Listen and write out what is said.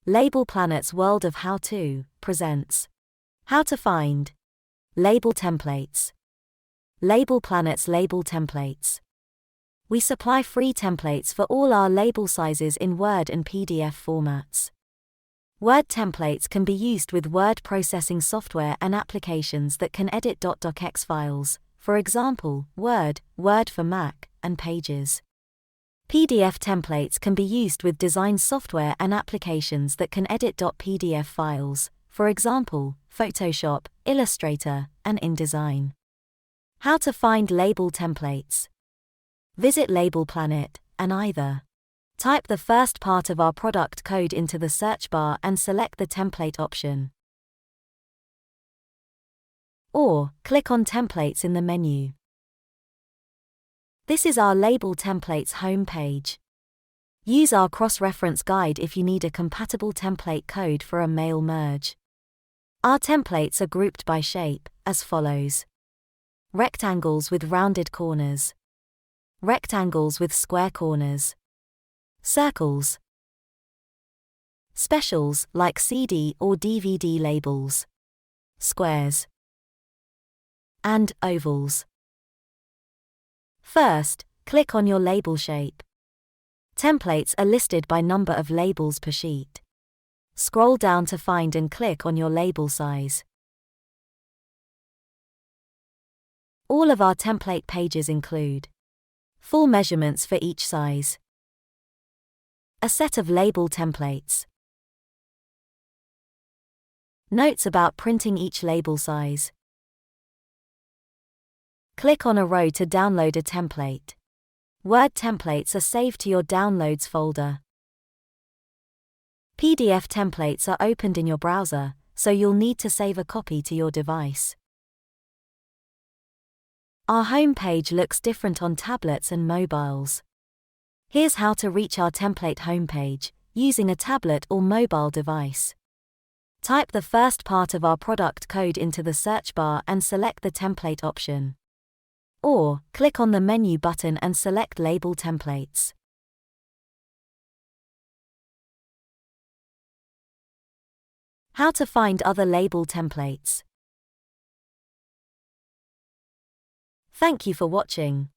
Label Planet's World of How To presents How to Find Label Templates. Label Planet's Label Templates. We supply free templates for all our label sizes in Word and PDF formats. Word templates can be used with word processing software and applications that can edit docx files, for example, Word for Mac, and Pages. PDF templates can be used with design software and applications that can edit .pdf files, for example, Photoshop, Illustrator, and InDesign. How to find label templates. Visit Label Planet, and either type the first part of our product code into the search bar and select the template option, or click on Templates in the menu. This is our Label Templates home page. Use our cross-reference guide if you need a compatible template code for a mail merge. Our templates are grouped by shape, as follows: rectangles with rounded corners, rectangles with square corners, circles, specials like CD or DVD labels, squares, and ovals. First, click on your label shape. Templates are listed by number of labels per sheet. Scroll down to find and click on your label size. All of our template pages include full measurements for each size, a set of label templates, notes about printing each label size. Click on a row to download a template. Word templates are saved to your Downloads folder. PDF templates are opened in your browser, so you'll need to save a copy to your device. Our home page looks different on tablets and mobiles. Here's how to reach our template homepage using a tablet or mobile device. Type the first part of our product code into the search bar and select the template option, or click on the menu button and select Label Templates. How to find other label templates. Thank you for watching.